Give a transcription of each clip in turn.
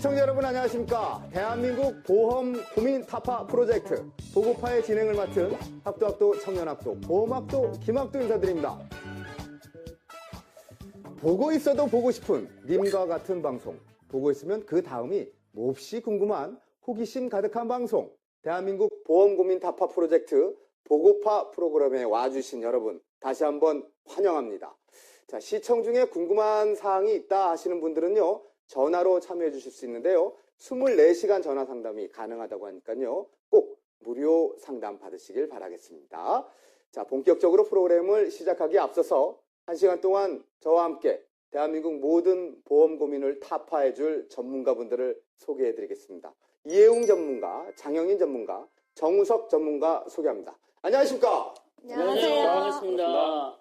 시청자 여러분 안녕하십니까. 대한민국 보험 고민 타파 프로젝트 보고파의 진행을 맡은 학도학도 청년학도 보험학도 김학도 인사드립니다. 보고 있어도 보고 싶은 님과 같은 방송, 보고 있으면 그 다음이 몹시 궁금한 호기심 가득한 방송, 대한민국 보험 고민 타파 프로젝트 보고파 프로그램에 와주신 여러분 다시 한번 환영합니다. 자, 시청 중에 궁금한 사항이 있다 하시는 분들은요, 전화로 참여해 주실 수 있는데요, 24시간 전화 상담이 가능하다고 하니까요, 꼭 무료 상담 받으시길 바라겠습니다. 자, 본격적으로 프로그램을 시작하기에 앞서서 1시간 동안 저와 함께 대한민국 모든 보험 고민을 타파해 줄 전문가분들을 소개해 드리겠습니다. 이혜웅 전문가, 장영인 전문가, 정우석 전문가 소개합니다. 안녕하십니까? 안녕하세요. 반갑습니다.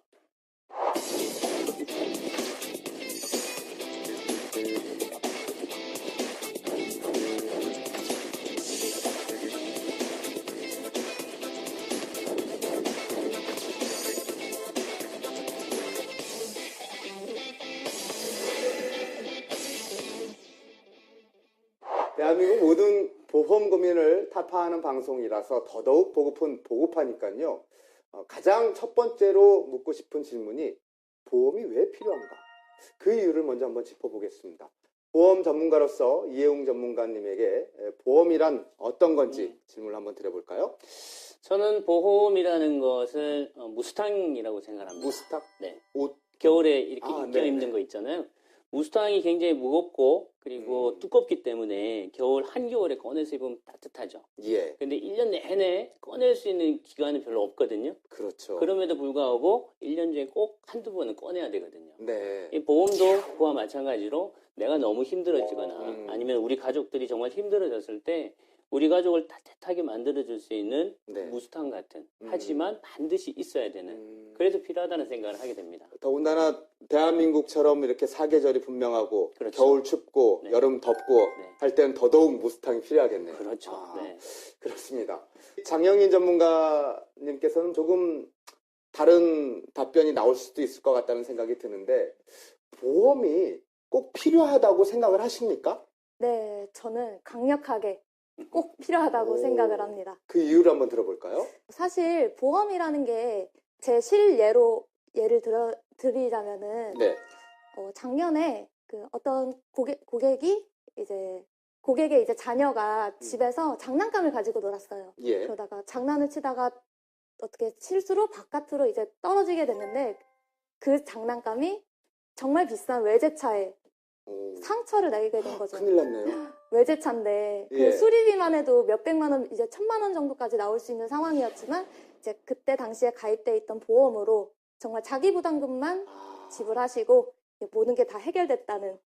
대한민국 모든 보험 고민을 타파하는 방송이라서 더더욱 보고픈 보고파니까요. 가장 첫 번째로 묻고 싶은 질문이 보험이 왜 필요한가? 그 이유를 먼저 한번 짚어보겠습니다. 보험 전문가로서 이혜웅 전문가님에게 보험이란 어떤 건지 질문을 한번 드려볼까요? 저는 보험이라는 것을 무스탕이라고 생각합니다. 무스탕? 네. 옷? 겨울에 이렇게 아, 입겨 네, 입는 네. 거 있잖아요. 무스탕이 굉장히 무겁고 그리고 두껍기 때문에 겨울 한겨울에 꺼내서 입으면 따뜻하죠. 예, 근데 1년 내내 꺼낼 수 있는 기간은 별로 없거든요. 그렇죠. 그럼에도 불구하고 1년 중에 꼭 한두 번은 꺼내야 되거든요. 네. 이 보험도 그와 마찬가지로 내가 너무 힘들어지거나 음. 아니면 우리 가족들이 정말 힘들어졌을 때 우리 가족을 따뜻하게 만들어줄 수 있는 네. 무스탕 같은, 하지만 반드시 있어야 되는, 그래서 필요하다는 생각을 하게 됩니다. 더군다나 대한민국처럼 이렇게 사계절이 분명하고 그렇죠. 겨울 춥고 네. 여름 덥고 네. 할 때는 더더욱 무스탕이 필요하겠네요. 그렇죠. 아, 네. 그렇습니다. 장영인 전문가님께서는 조금 다른 답변이 나올 수도 있을 것 같다는 생각이 드는데, 보험이 꼭 필요하다고 생각을 하십니까? 네, 저는 강력하게 꼭 필요하다고 오. 생각을 합니다. 그 이유를 한번 들어볼까요? 사실 보험이라는 게 제 실예로 예를 드리자면은 네. 작년에 그 어떤 고객이 고객의 이제 자녀가 집에서 장난감을 가지고 놀았어요. 예. 그러다가 장난을 치다가 어떻게 실수로 바깥으로 이제 떨어지게 됐는데 그 장난감이 정말 비싼 외제차에 오. 상처를 내게 된 거죠. 큰일 났네요. 외제차인데 예. 그 수리비만 해도 몇백만 원, 이제 1,000만 원 정도까지 나올 수 있는 상황이었지만 이제 그때 당시에 가입돼 있던 보험으로 정말 자기 부담금만 지불하시고 모든 게 다 해결됐다는.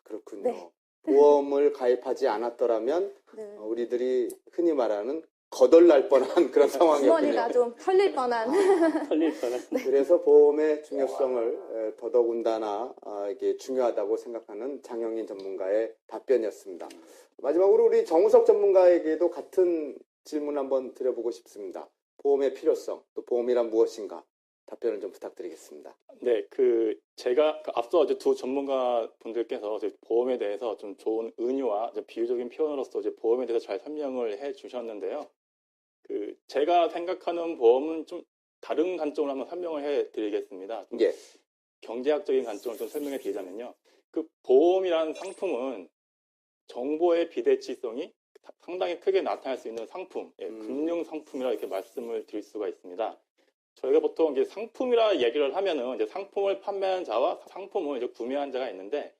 그렇군요. 네. 보험을 가입하지 않았더라면 네. 우리들이 흔히 말하는 거덜날 뻔한 그런 상황이었군요. 주머니가 좀 털릴 뻔한. 털릴 뻔한. 그래서 보험의 중요성을 더더군다나 이게 중요하다고 생각하는 장영인 전문가의 답변이었습니다. 마지막으로 우리 정우석 전문가에게도 같은 질문 한번 드려보고 싶습니다. 보험의 필요성, 또 보험이란 무엇인가 답변을 좀 부탁드리겠습니다. 네, 제가 앞서 이제 두 전문가 분들께서 보험에 대해서 좀 좋은 은유와 이제 비유적인 표현으로서 이제 보험에 대해서 잘 설명을 해 주셨는데요. 제가 생각하는 보험은 좀 다른 관점으로 한번 설명을 해 드리겠습니다. 좀 예. 경제학적인 관점을 좀 설명해 드리자면요. 보험이라는 상품은 정보의 비대칭성이 상당히 크게 나타날 수 있는 상품, 금융 상품이라 이렇게 말씀을 드릴 수가 있습니다. 저희가 보통 이제 상품이라 얘기를 하면은 이제 상품을 판매하는 자와 상품을 이제 구매한 자가 있는데,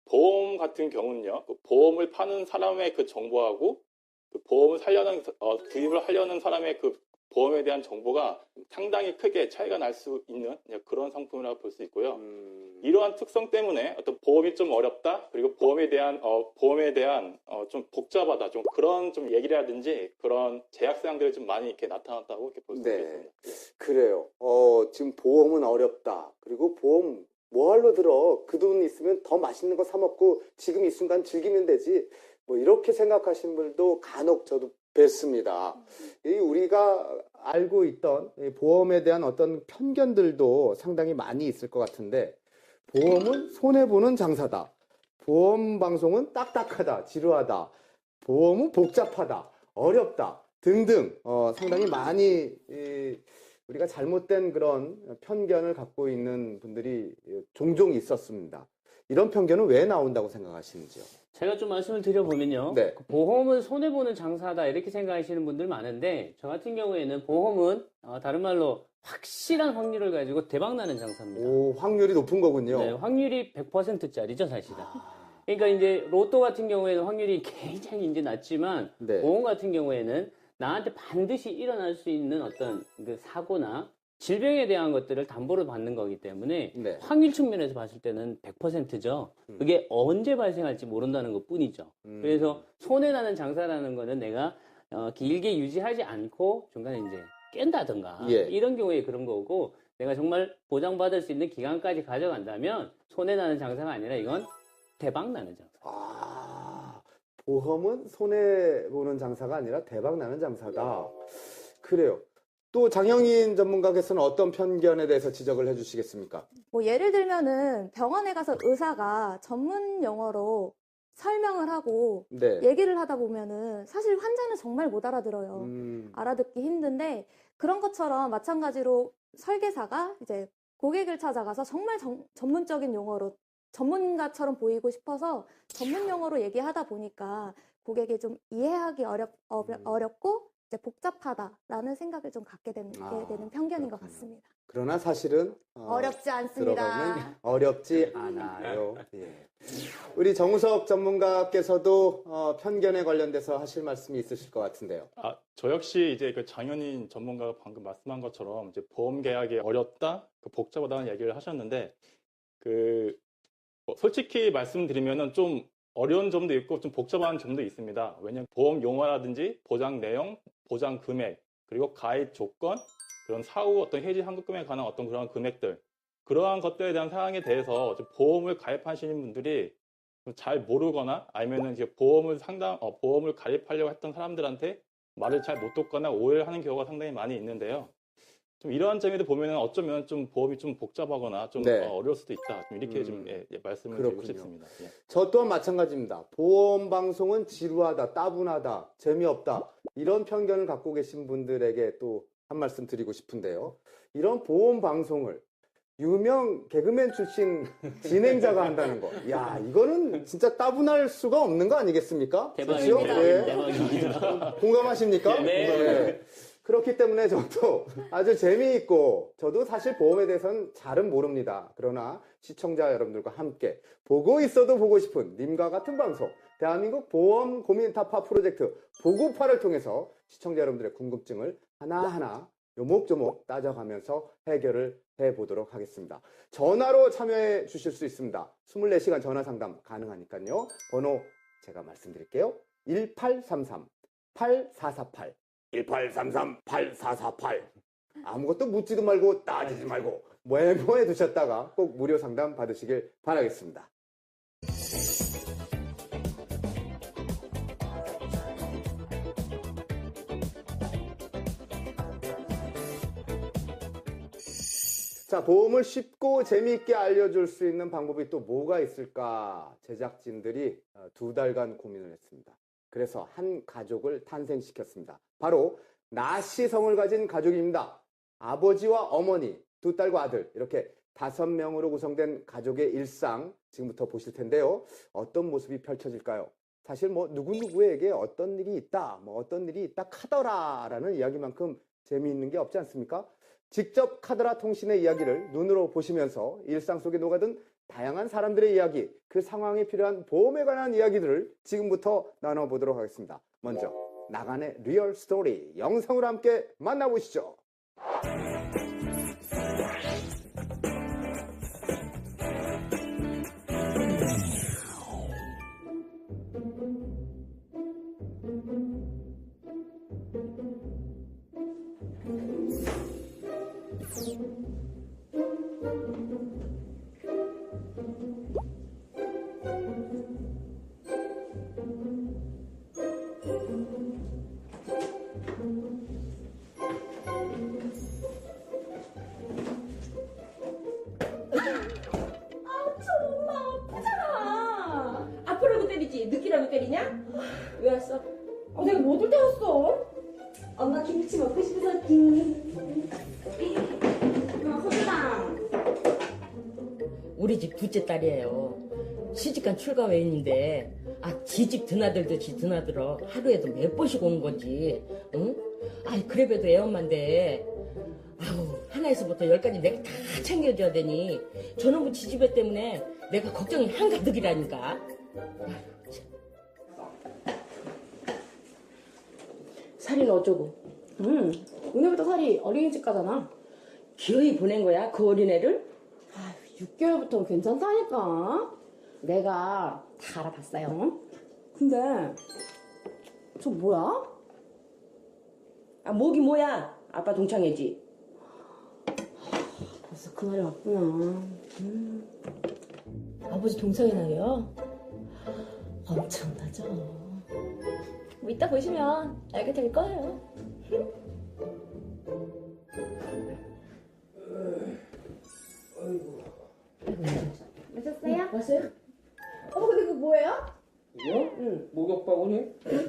보험 같은 경우는요, 보험을 파는 사람의 그 정보하고 보험을 구입을 하려는 사람의 그 보험에 대한 정보가 상당히 크게 차이가 날 수 있는 그런 상품이라고 볼 수 있고요. 이러한 특성 때문에 어떤 보험이 좀 어렵다, 그리고 보험에 대한 좀 복잡하다, 좀 그런 좀 얘기라든지 그런 제약사항들이 좀 많이 이렇게 나타났다고 이렇게 볼 수 네. 있겠습니다. 그래요. 지금 보험은 어렵다. 그리고 보험 뭐할로 들어? 그 돈 있으면 더 맛있는 거 사 먹고 지금 이 순간 즐기면 되지. 뭐 이렇게 생각하시는 분들도 간혹 저도 뵀습니다. 우리가 알고 있던 보험에 대한 어떤 편견들도 상당히 많이 있을 것 같은데, 보험은 손해보는 장사다. 보험 방송은 딱딱하다, 지루하다, 보험은 복잡하다, 어렵다 등등 상당히 많이 우리가 잘못된 그런 편견을 갖고 있는 분들이 종종 있었습니다. 이런 편견은 왜 나온다고 생각하시는지요? 제가 좀 말씀을 드려보면요. 네. 보험은 손해보는 장사다 이렇게 생각하시는 분들 많은데 저 같은 경우에는 보험은 다른 말로 확실한 확률을 가지고 대박나는 장사입니다. 오, 확률이 높은 거군요. 네, 확률이 100%짜리죠, 사실은. 그러니까 이제 로또 같은 경우에는 확률이 굉장히 이제 낮지만 네. 보험 같은 경우에는 나한테 반드시 일어날 수 있는 어떤 그 사고나 질병에 대한 것들을 담보로 받는 거기 때문에 네. 확률 측면에서 봤을 때는 100%죠. 그게 언제 발생할지 모른다는 것 뿐이죠. 그래서 손해나는 장사라는 거는 내가 길게 유지하지 않고 중간에 이제 깬다든가 예. 이런 경우에 그런 거고 내가 정말 보장받을 수 있는 기간까지 가져간다면 손해나는 장사가 아니라 이건 대박나는 장사. 아, 보험은 손해보는 장사가 아니라 대박나는 장사다. 그래요. 또 장영인 전문가께서는 어떤 편견에 대해서 지적을 해주시겠습니까? 뭐 예를 들면은 병원에 가서 의사가 전문 용어로 설명을 하고 네. 얘기를 하다 보면은 사실 환자는 정말 못 알아들어요. 알아듣기 힘든데 그런 것처럼 마찬가지로 설계사가 이제 고객을 찾아가서 정말 전문적인 용어로 전문가처럼 보이고 싶어서 전문 용어로 얘기하다 보니까 고객이 좀 이해하기 어렵고 이제 복잡하다라는 생각을 좀 갖게 되는 편견인 것 같습니다. 그러나 사실은 어렵지 않습니다. 들어보면 어렵지 않아요. 예. 우리 정우석 전문가께서도 편견에 관련돼서 하실 말씀이 있으실 것 같은데요. 저 역시 이제 그 장현인 전문가가 방금 말씀한 것처럼 이제 보험 계약이 어렵다, 복잡하다는 얘기를 하셨는데 솔직히 말씀드리면은 좀 어려운 점도 있고 좀 복잡한 점도 있습니다. 왜냐하면 보험 용어라든지 보장 내용, 보장 금액, 그리고 가입 조건, 그런 사후 어떤 해지 환급금에 관한 어떤 그런 금액들, 그러한 것들에 대한 사항에 대해서 좀 보험을 가입하시는 분들이 잘 모르거나 아니면은 이제 보험을 가입하려고 했던 사람들한테 말을 잘 못 듣거나 오해를 하는 경우가 상당히 많이 있는데요. 좀 이러한 점에도 보면은 어쩌면 좀 보험이 좀 복잡하거나 좀 네. 어려울 수도 있다. 좀 이렇게 좀 말씀을 드리고 싶습니다. 예. 저 또한 마찬가지입니다. 보험 방송은 지루하다, 따분하다, 재미없다 이런 편견을 갖고 계신 분들에게 또 한 말씀 드리고 싶은데요. 이런 보험 방송을 유명 개그맨 출신 진행자가 한다는 거. 야, 이거는 진짜 따분할 수가 없는 거 아니겠습니까? 대박입니다. 그렇죠? 예. 대박입니다. 공감하십니까? 네. 그렇기 때문에 저도 아주 재미있고 저도 사실 보험에 대해서는 잘은 모릅니다. 그러나 시청자 여러분들과 함께 보고 있어도 보고 싶은 님과 같은 방송 대한민국 보험 고민 타파 프로젝트 보고파를 통해서 시청자 여러분들의 궁금증을 하나하나 요목조목 따져가면서 해결을 해보도록 하겠습니다. 전화로 참여해 주실 수 있습니다. 24시간 전화 상담 가능하니까요. 번호 제가 말씀드릴게요. 1833-8448 1833-8448 아무것도 묻지도 말고 따지지 말고 메모해 두셨다가 꼭 무료 상담 받으시길 바라겠습니다. 자, 보험을 쉽고 재미있게 알려줄 수 있는 방법이 또 뭐가 있을까? 제작진들이 2달간 고민을 했습니다. 그래서 한 가족을 탄생시켰습니다. 바로 나시성을 가진 가족입니다. 아버지와 어머니, 2딸과 아들 이렇게 5명으로 구성된 가족의 일상 지금부터 보실 텐데요. 어떤 모습이 펼쳐질까요? 사실 뭐 누구누구에게 어떤 일이 있다, 어떤 일이 있다 카더라라는 이야기만큼 재미있는 게 없지 않습니까? 직접 카더라 통신의 이야기를 눈으로 보시면서 일상 속에 녹아든 다양한 사람들의 이야기, 그 상황에 필요한 보험에 관한 이야기들을 지금부터 나눠보도록 하겠습니다. 먼저 나간의 리얼 스토리 영상으로 함께 만나보시죠. 때리냐? 왜 왔어? 내가 못 올 때 왔어. 엄마 김치 먹고 싶어서 김. 허주당. 우리 집 둘째 딸이에요. 시집간 출가회인인데 지집 드나들듯이 드나들어. 하루에도 몇 번씩 오는 건지. 응? 그래봬도 애엄마인데 하나에서부터 열까지 내가 다 챙겨줘야 되니 저놈의 지지배 때문에 내가 걱정이 한가득이라니까. 살이는 어쩌고? 오늘부터 살이 어린이집 가잖아. 기어이 보낸 거야 그 어린애를? 6개월부터 괜찮다니까. 내가 다 알아봤어요. 근데 저 뭐야? 목이 뭐야? 아빠 동창회지. 벌써 그날이 왔구나. 아버지 동창회 날이요? 엄청나죠. 뭐 이따 보시면 알게 될 거예요. 오셨어요? 왔어요? 근데 그거 뭐예요? 이거? 응. 목욕바구니? 진짜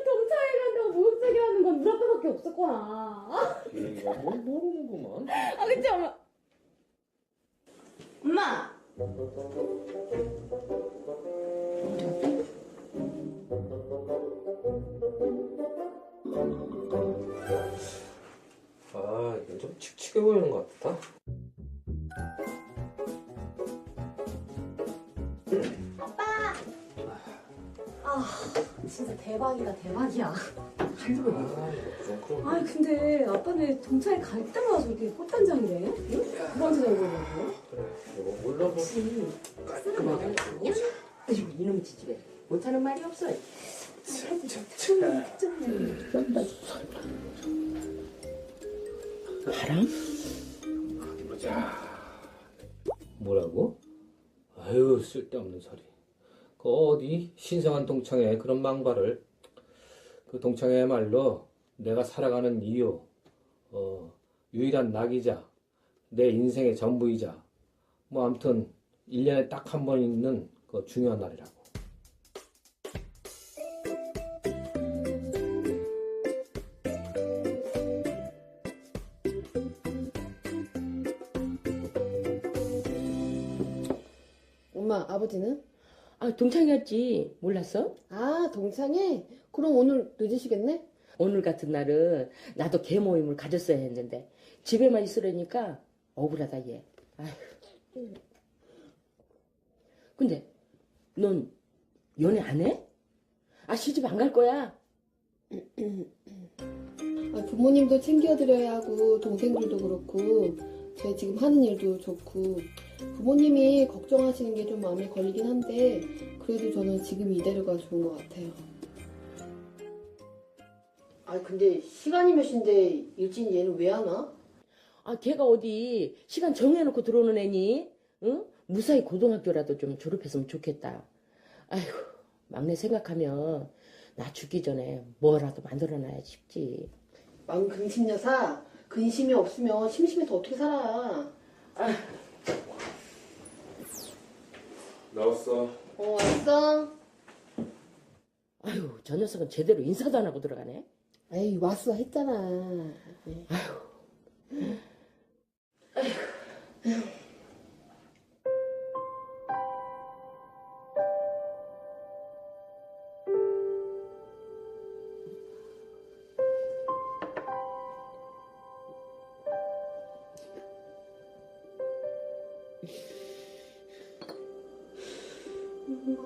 동창회 간다고 목욕제기 하는 건 우리 아빠밖에 없었구나. 얘가 뭘 모르는구만. 그치 엄마? 엄마! 이건 좀 칙칙해 보이는 것 같다. 진짜 대박이다 대박이야. 좀 그런. 근데 아빠는 동창회 갈 때마다 저렇게 꽃단장이래? 응? 두 번째 장이라고. 그래, 이거 물러보 깔끔하게 해보자. 이놈의 지지배 못하는 말이 없어. 바람? 보자. 뭐라고? 아유, 쓸데없는 소리. 그 어디 신성한 동창회 그런 망발을. 그 동창회야말로 내가 살아가는 이유, 유일한 낙이자 내 인생의 전부이자 뭐 아무튼 1년에 딱 한 번 있는 그 중요한 날이라고. 엄마 아버지는? 동창회였지. 몰랐어? 동창회? 그럼 오늘 늦으시겠네? 오늘 같은 날은 나도 개 모임을 가졌어야 했는데 집에만 있으려니까 억울하다 얘. 아휴. 근데 넌 연애 안 해? 시집 안 갈 거야? 부모님도 챙겨드려야 하고 동생들도 그렇고 제가 지금 하는 일도 좋고 부모님이 걱정하시는 게 좀 마음에 걸리긴 한데 그래도 저는 지금 이대로가 좋은 것 같아요. 근데 시간이 몇 시인데 일진 얘는 왜 안 와? 걔가 어디 시간 정해놓고 들어오는 애니? 응? 무사히 고등학교라도 좀 졸업했으면 좋겠다. 아이고, 막내 생각하면 나 죽기 전에 뭐라도 만들어놔야지 싶지. 마음 근심 여사, 근심이 없으면 심심해서 어떻게 살아? 나왔어. 왔어? 아유, 저 녀석은 제대로 인사도 안 하고 들어가네. 에이, 왔어 했잖아.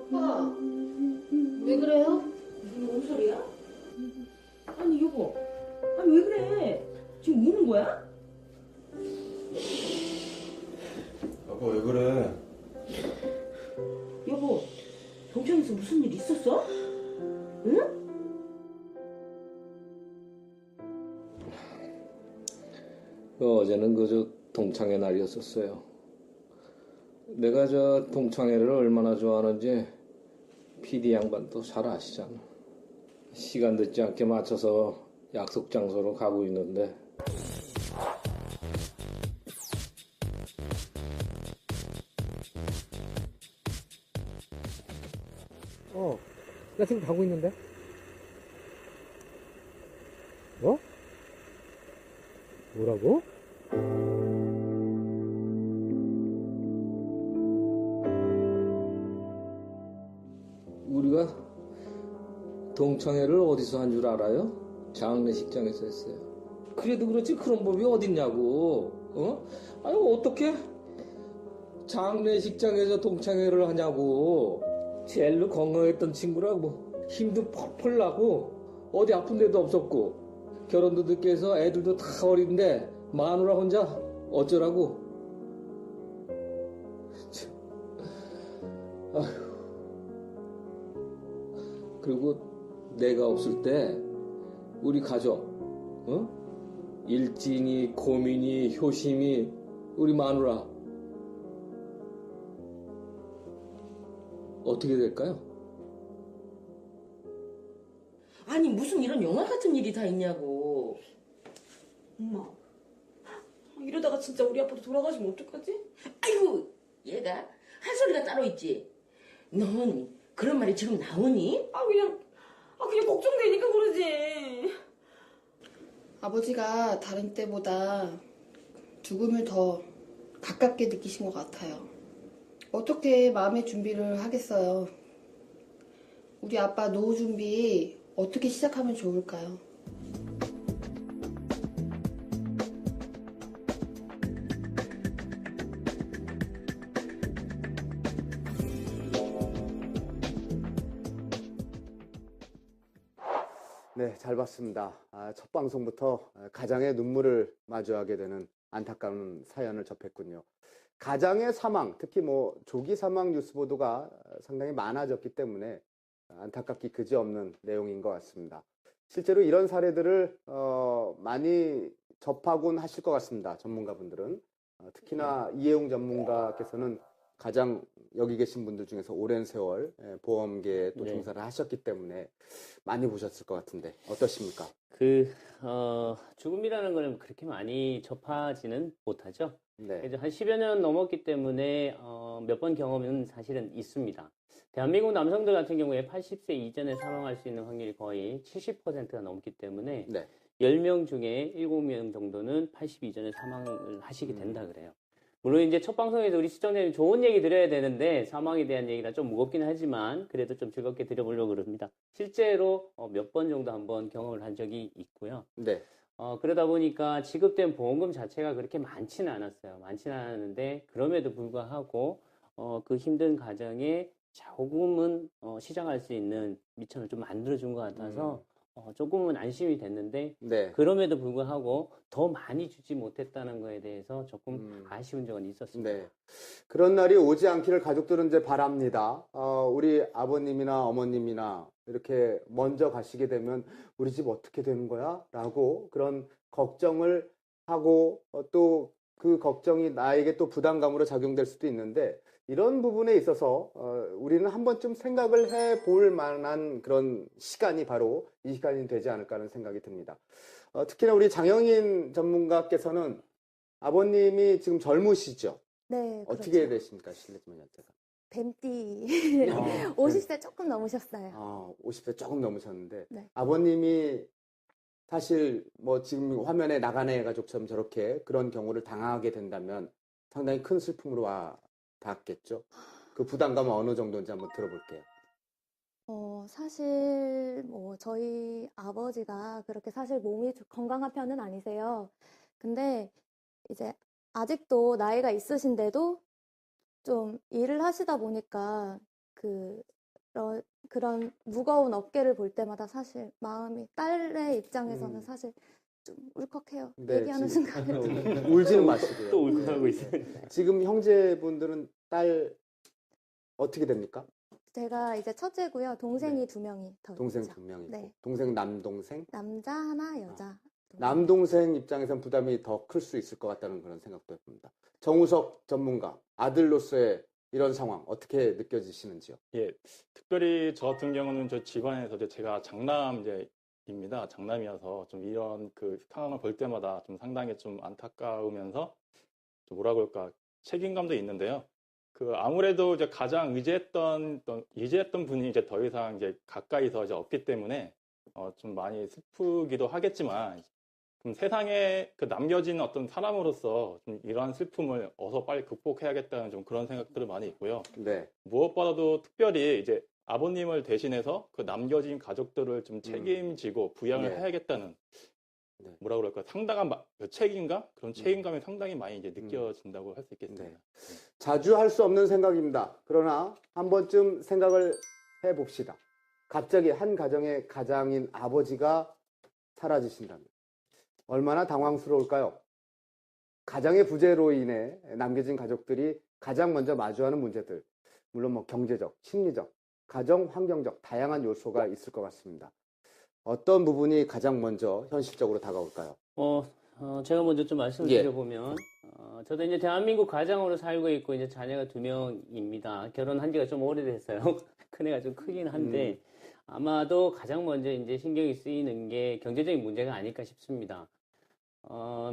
아빠, 왜 그래요? 뭔 소리야? 아니, 여보. 아니, 왜 그래? 지금 우는 거야? 여보, 왜 그래? 여보, 동창에서 무슨 일 있었어? 응? 어제는 그저 동창회 날이었었어요. 내가 저 동창회를 얼마나 좋아하는지 PD 양반도 잘 아시잖아. 시간 늦지 않게 맞춰서 약속 장소로 가고 있는데 나 지금 가고 있는데. 뭐? 뭐라고? 우리가 동창회를 어디서 한 줄 알아요? 장례식장에서 했어요. 그래도 그렇지 그런 법이 어딨냐고. 아유 어떻게 장례식장에서 동창회를 하냐고. 제일로 건강했던 친구라고 힘도 펄펄 나고 어디 아픈 데도 없었고 결혼도 늦게 해서 애들도 다 어린데 마누라 혼자 어쩌라고. 참. 아휴. 그리고 내가 없을 때 우리 가족, 일진이, 고민이, 효심이, 우리 마누라 어떻게 될까요? 아니 무슨 이런 영화 같은 일이 다 있냐고. 엄마, 이러다가 진짜 우리 아빠도 돌아가시면 어떡하지? 아이고 얘가 할 소리가 따로 있지. 넌 그런 말이 지금 나오니? 그냥 걱정되니까 그러지. 아버지가 다른 때보다 죽음을 더 가깝게 느끼신 것 같아요. 어떻게 마음의 준비를 하겠어요? 우리 아빠 노후 준비 어떻게 시작하면 좋을까요? 네, 잘 봤습니다. 첫 방송부터 가장의 눈물을 마주하게 되는 안타까운 사연을 접했군요. 가장의 사망, 특히 뭐 조기 사망 뉴스 보도가 상당히 많아졌기 때문에 안타깝기 그지없는 내용인 것 같습니다. 실제로 이런 사례들을 많이 접하곤 하실 것 같습니다. 전문가분들은. 특히나 이해웅 전문가께서는 가장 여기 계신 분들 중에서 오랜 세월 보험계에 또 네. 종사를 하셨기 때문에 많이 보셨을 것 같은데 어떠십니까? 죽음이라는 거는 그렇게 많이 접하지는 못하죠. 네. 그래서 한 10여 년 넘었기 때문에 몇 번 경험은 사실은 있습니다. 대한민국 남성들 같은 경우에 80세 이전에 사망할 수 있는 확률이 거의 70%가 넘기 때문에 네. 10명 중에 7명 정도는 80 이전에 사망을 하시게 된다 그래요. 물론 이제 첫 방송에서 우리 시청자님 좋은 얘기 드려야 되는데 사망에 대한 얘기라 좀 무겁긴 하지만 그래도 좀 즐겁게 드려보려고 그럽니다. 실제로 몇 번 정도 한번 경험을 한 적이 있고요. 네. 그러다 보니까 지급된 보험금 자체가 그렇게 많지는 않았어요. 많지는 않았는데 그럼에도 불구하고 그 힘든 가정에 조금은 시장할 수 있는 미천을 좀 만들어준 것 같아서 조금은 안심이 됐는데 네. 그럼에도 불구하고 더 많이 주지 못했다는 거에 대해서 조금 아쉬운 적은 있었습니다. 네. 그런 날이 오지 않기를 가족들은 이제 바랍니다. 우리 아버님이나 어머님이나 이렇게 먼저 가시게 되면 우리 집 어떻게 되는 거야? 라고 그런 걱정을 하고 또 그 걱정이 나에게 또 부담감으로 작용될 수도 있는데 이런 부분에 있어서 우리는 한 번쯤 생각을 해볼 만한 그런 시간이 바로 이 시간이 되지 않을까 하는 생각이 듭니다. 특히나 우리 장영인 전문가께서는 아버님이 지금 젊으시죠? 네, 어떻게 그렇죠. 되십니까? 실례지만 여쭤가. 뱀띠. 아, 50세 조금 넘으셨어요. 50세 조금 넘으셨는데 네. 아버님이 사실 뭐 지금 화면에 나가네 가족처럼 저렇게 그런 경우를 당하게 된다면 상당히 큰 슬픔으로 와 닿았겠죠. 그 부담감은 어느 정도인지 한번 들어볼게요. 사실 뭐 저희 아버지가 그렇게 사실 몸이 건강한 편은 아니세요. 근데 이제 아직도 나이가 있으신데도 좀 일을 하시다 보니까 그런 무거운 어깨를 볼 때마다 사실 마음이 딸의 입장에서는 사실 좀 울컥해요. 네, 얘기하는 지금 순간에. 울지는 마시고요. 또 울컥하고 있어요. 지금 형제분들은 딸 어떻게 됩니까? 제가 이제 첫째고요. 동생이 두 명이 더 동생 있죠. 2명 있고. 네. 동생 남동생? 남자 하나, 여자. 두 명. 남동생 입장에선 부담이 더 클 수 있을 것 같다는 그런 생각도 해봅니다. 정우석 전문가, 아들로서의 이런 상황 어떻게 느껴지시는지요? 예, 특별히 저 같은 경우는 저 집안에서 제가 장남입니다. 장남이어서 좀 이런 그 상황을 볼 때마다 좀 상당히 좀 안타까우면서 좀 뭐라 그럴까 책임감도 있는데요. 그 아무래도 이제 가장 의지했던 분이 이제 더 이상 이제 가까이서 이제 없기 때문에 좀 많이 슬프기도 하겠지만 좀 세상에 그 남겨진 어떤 사람으로서 좀 이러한 슬픔을 어서 빨리 극복해야겠다는 좀 그런 생각들이 많이 있고요. 네. 무엇보다도 특별히 이제 아버님을 대신해서 그 남겨진 가족들을 좀 책임지고 부양을 네. 해야겠다는 네. 뭐라 그럴까 상당한 그 책임감 그런 책임감이 상당히 많이 이제 느껴진다고 할 수 있겠습니다. 네. 자주 할 수 없는 생각입니다. 그러나 한 번쯤 생각을 해봅시다. 갑자기 한 가정의 가장인 아버지가 사라지신다면 얼마나 당황스러울까요? 가장의 부재로 인해 남겨진 가족들이 가장 먼저 마주하는 문제들, 물론 뭐 경제적, 심리적, 가정 환경적 다양한 요소가 있을 것 같습니다. 어떤 부분이 가장 먼저 현실적으로 다가올까요? 제가 먼저 좀 말씀을 예. 드려보면, 저도 이제 대한민국 가장으로 살고 있고, 이제 자녀가 2명입니다. 결혼한 지가 좀 오래됐어요. 큰애가 좀 크긴 한데, 아마도 가장 먼저 이제 신경이 쓰이는 게 경제적인 문제가 아닐까 싶습니다.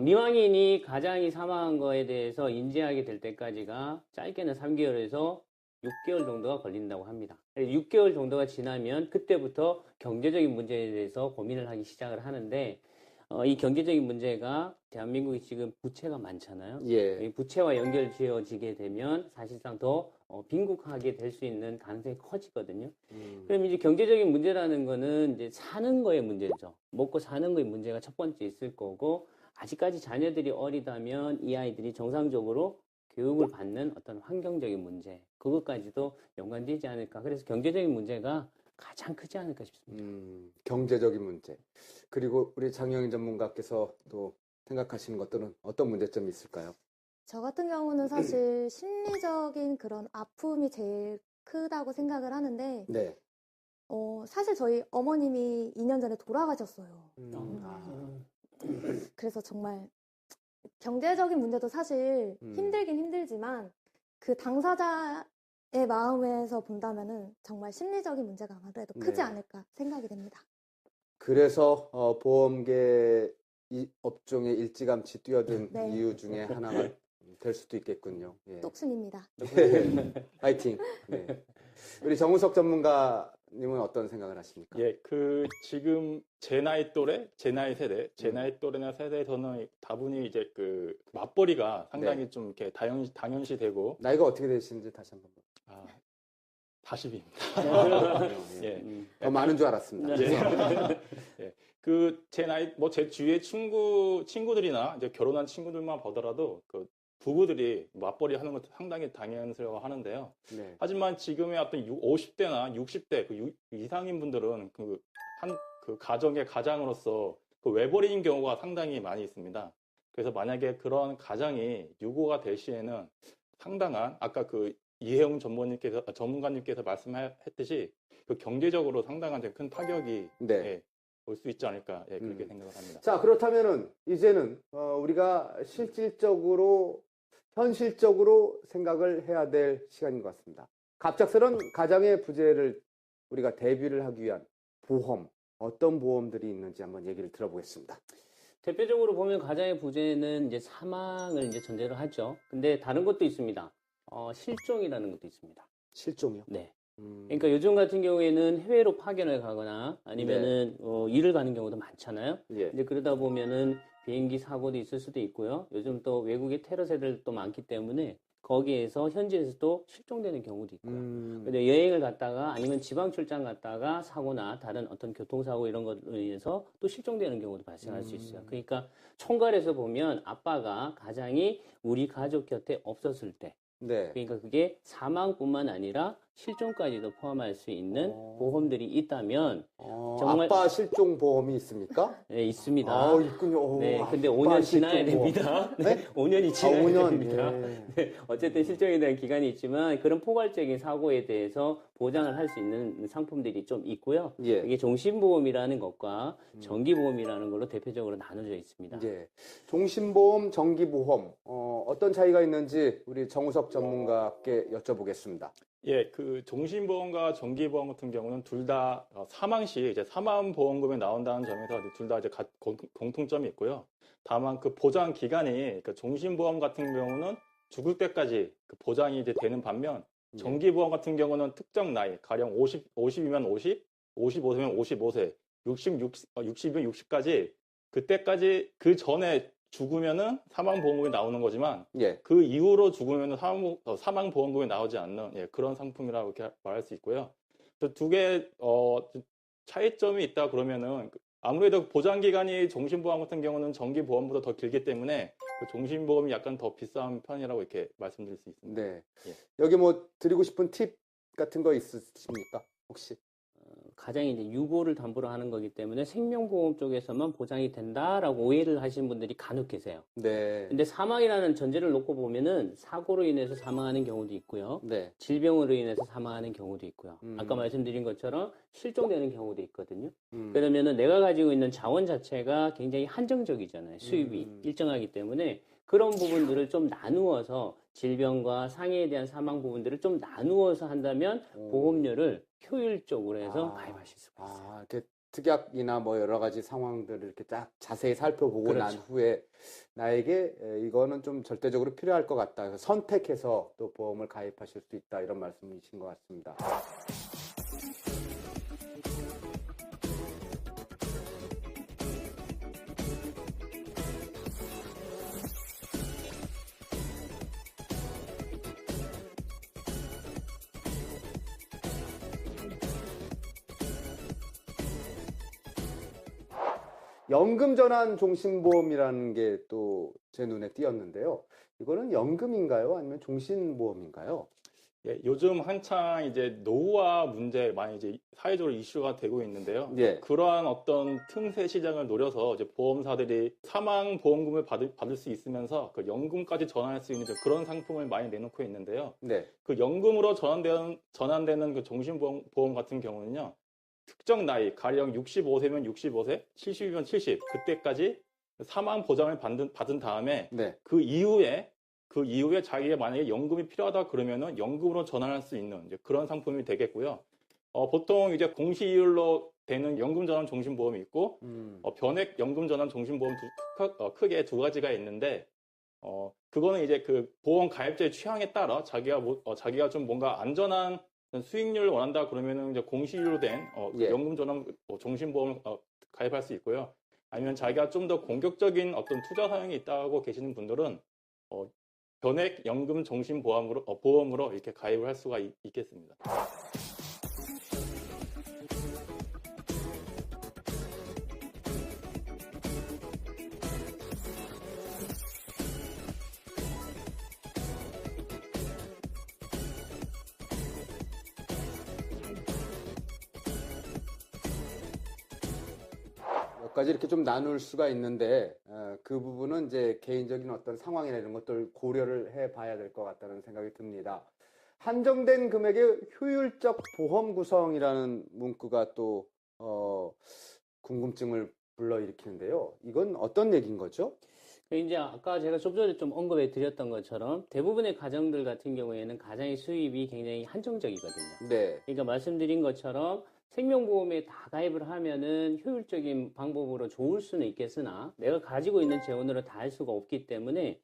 미왕인이 가장이 사망한 거에 대해서 인지하게 될 때까지가 짧게는 3개월에서 6개월 정도가 걸린다고 합니다. 6개월 정도가 지나면 그때부터 경제적인 문제에 대해서 고민을 하기 시작을 하는데, 이 경제적인 문제가 대한민국이 지금 부채가 많잖아요. 예. 이 부채와 연결지어지게 되면 사실상 더 빈국하게 될 수 있는 가능성이 커지거든요. 그럼 이제 경제적인 문제라는 거는 이제 사는 거의 문제죠. 먹고 사는 거의 문제가 첫 번째 있을 거고, 아직까지 자녀들이 어리다면 이 아이들이 정상적으로 교육을 받는 어떤 환경적인 문제, 그것까지도 연관되지 않을까. 그래서 경제적인 문제가 가장 크지 않을까 싶습니다. 경제적인 문제. 그리고 우리 장영인 전문가께서 또 생각하시는 것들은 어떤 문제점이 있을까요? 저 같은 경우는 사실 심리적인 그런 아픔이 제일 크다고 생각을 하는데, 네. 사실 저희 어머님이 2년 전에 돌아가셨어요. 그래서 정말 경제적인 문제도 사실 힘들긴 힘들지만 그 당사자의 마음에서 본다면은 정말 심리적인 문제가 아무래도 크지 네. 않을까 생각이 됩니다. 그래서 보험계 이 업종에 일찌감치 뛰어든 네. 이유 중에 하나가 될 수도 있겠군요. 예. 똑순입니다. 파이팅. 네. 우리 정우석 전문가님은 어떤 생각을 하십니까? 예, 그 지금 제 나이 또래, 제 나이 세대, 제 나이 또래나 세대에서는 다분히 이제 그 맞벌이가 상당히 좀 이렇게 당연시되고 나이가 어떻게 되시는지 다시 한번. 40입니다. 예. 더 많은 줄 알았습니다. 예. 그 제 나이 뭐 제 주위의 친구들이나 이제 결혼한 친구들만 보더라도 그 부부들이 맞벌이 하는 것도 상당히 당연스러워 하는데요. 네. 하지만 지금의 어떤 50대나 60대 그 이상인 분들은 그 가정의 가장으로서 그 외벌이인 경우가 상당히 많이 있습니다. 그래서 만약에 그런 가장이 유고가 될 시에는 상당한 아까 그 이혜영 전문가님께서 말씀했듯이 그 경제적으로 상당한 큰 타격이 네. 예, 올 수 있지 않을까 그렇게 생각을 합니다. 자, 그렇다면은 이제는 우리가 현실적으로 생각을 해야 될 시간인 것 같습니다. 갑작스런 가장의 부재를 우리가 대비를 하기 위한 보험, 어떤 보험들이 있는지 한번 얘기를 들어보겠습니다. 대표적으로 보면 가장의 부재는 이제 사망을 이제 전제로 하죠. 근데 다른 것도 있습니다. 실종이라는 것도 있습니다. 실종이요? 네. 그러니까 요즘 같은 경우에는 해외로 파견을 가거나 아니면은 일을 가는 경우도 많잖아요. 예. 이제 그러다 보면은 비행기 사고도 있을 수도 있고요. 요즘 또 외국의 테러 세대들도 많기 때문에 거기에서 현지에서도 실종되는 경우도 있고요. 근데 여행을 갔다가 아니면 지방 출장 갔다가 사고나 다른 어떤 교통사고 이런 것으로 인해서 또 실종되는 경우도 발생할 수 있어요. 그러니까 총괄해서 보면 아빠가 가장이 우리 가족 곁에 없었을 때 네. 그러니까 그게 사망뿐만 아니라 실종까지도 포함할 수 있는 보험들이 있다면 정말 아빠 실종 보험이 있습니까? 네, 있습니다. 있군요. 네, 근데 아빠 5년 지나야 실종 보험. 됩니다. 네? 5년이 지나야 5년. 됩니다. 예. 네, 어쨌든 실종에 대한 기간이 있지만 그런 포괄적인 사고에 대해서 보장을 할 수 있는 상품들이 좀 있고요. 예. 이게 종신보험이라는 것과 정기보험이라는 걸로 대표적으로 나눠져 있습니다. 예. 종신보험, 정기보험 어떤 차이가 있는지 우리 정우석 전문가께 여쭤보겠습니다. 예, 그 종신보험과 정기보험 같은 경우는 둘 다 사망 시 이제 사망보험금이 나온다는 점에서 둘 다 이제 공통점이 있고요. 다만 그 보장 기간이 그 종신보험 같은 경우는 죽을 때까지 그 보장이 이제 되는 반면 예. 정기보험 같은 경우는 특정 나이, 가령 50이면 50, 55세면 55세, 60이면 60까지 그때까지 그 전에 죽으면은 사망보험금이 나오는 거지만 예. 그 이후로 죽으면은 사망보험금이 나오지 않는 예, 그런 상품이라고 이렇게 말할 수 있고요. 두 개 차이점이 있다 그러면은 아무래도 보장기간이 종신보험 같은 경우는 정기보험보다 더 길기 때문에 그 종신보험이 약간 더 비싼 편이라고 이렇게 말씀드릴 수 있습니다. 네. 예. 여기 뭐 드리고 싶은 팁 같은 거 있으십니까? 혹시? 가장 이제 유고를 담보로 하는 거기 때문에 생명보험 쪽에서만 보장이 된다라고 오해를 하시는 분들이 간혹 계세요. 네. 근데 사망이라는 전제를 놓고 보면은 사고로 인해서 사망하는 경우도 있고요. 네. 질병으로 인해서 사망하는 경우도 있고요. 음. 아까 말씀드린 것처럼 실종되는 경우도 있거든요. 음. 그러면은 내가 가지고 있는 자원 자체가 굉장히 한정적이잖아요. 수입이 일정하기 때문에 그런 부분들을 좀 나누어서 질병과 상해에 대한 사망 부분들을 좀 나누어서 한다면 보험료를 효율적으로 해서 가입하실 수가 있어요. 이렇게 특약이나 뭐 여러 가지 상황들을 이렇게 딱 자세히 살펴보고 난 그렇죠. 후에 나에게 이거는 좀 절대적으로 필요할 것 같다. 그래서 선택해서 또 보험을 가입하실 수 있다. 이런 말씀이신 것 같습니다. 연금전환 종신보험이라는 게 또 제 눈에 띄었는데요. 이거는 연금인가요? 아니면 종신보험인가요? 예, 요즘 한창 이제 노후화 문제 많이 이제 사회적으로 이슈가 되고 있는데요. 예. 그러한 어떤 틈새 시장을 노려서 이제 보험사들이 사망 보험금을 받을 수 있으면서 그 연금까지 전환할 수 있는 그런 상품을 많이 내놓고 있는데요. 네. 그 연금으로 전환되는 그 종신보험 같은 경우는요. 특정 나이, 가령 65세면 65세, 70이면 70, 그때까지 사망 보장을 받은 다음에 네. 그 이후에 자기가 만약에 연금이 필요하다 그러면은 연금으로 전환할 수 있는 이제 그런 상품이 되겠고요. 보통 이제 공시이율로 되는 연금 전환 종신보험이 있고, 변액 연금 전환 종신보험 크게 두 가지가 있는데, 그거는 이제 그 보험 가입자의 취향에 따라 자기가 좀 뭔가 안전한 수익률을 원한다 그러면은 이제 공시이율로 된 예. 연금 전환 종신보험 가입할 수 있고요. 아니면 자기가 좀 더 공격적인 어떤 투자 사용이 있다고 계시는 분들은 변액 연금 보험으로 이렇게 가입을 할 수가 있겠습니다. 몇 가지 이렇게 좀 나눌 수가 있는데 그 부분은 이제 개인적인 어떤 상황이나 이런 것들 고려를 해봐야 될 것 같다는 생각이 듭니다. 한정된 금액의 효율적 보험 구성이라는 문구가 또 궁금증을 불러일으키는데요. 이건 어떤 얘기인 거죠? 이제 아까 제가 좀 전에 좀 언급해 드렸던 것처럼 대부분의 가정들 같은 경우에는 가장의 수입이 굉장히 한정적이거든요. 네. 그러니까 말씀드린 것처럼 생명보험에 다 가입을 하면은 효율적인 방법으로 좋을 수는 있겠으나 내가 가지고 있는 재원으로 다 할 수가 없기 때문에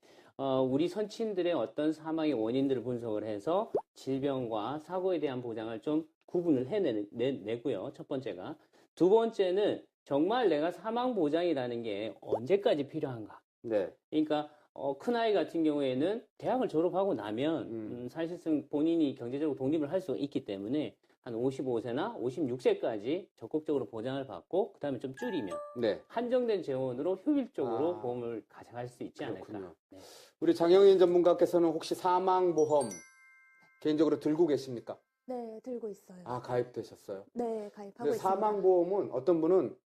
우리 선친들의 어떤 사망의 원인들을 분석을 해서 질병과 사고에 대한 보장을 좀 구분을 해내고요. 첫 번째가. 두 번째는 정말 내가 사망 보장이라는 게 언제까지 필요한가. 네. 그러니까 큰아이 같은 경우에는 대학을 졸업하고 나면 사실상 본인이 경제적으로 독립을 할 수가 있기 때문에 한 55세나 56세까지 적극적으로 보장을 받고 그 다음에 좀 줄이면 네. 한정된 재원으로 효율적으로 보험을 가져갈 수 있지 않을까. 그렇군요. 네. 우리 장영인 전문가께서는 혹시 사망보험 개인적으로 들고 계십니까? 네, 들고 있어요. 가입되셨어요? 네, 가입하고 근데 있습니다. 사망보험은 어떤 분은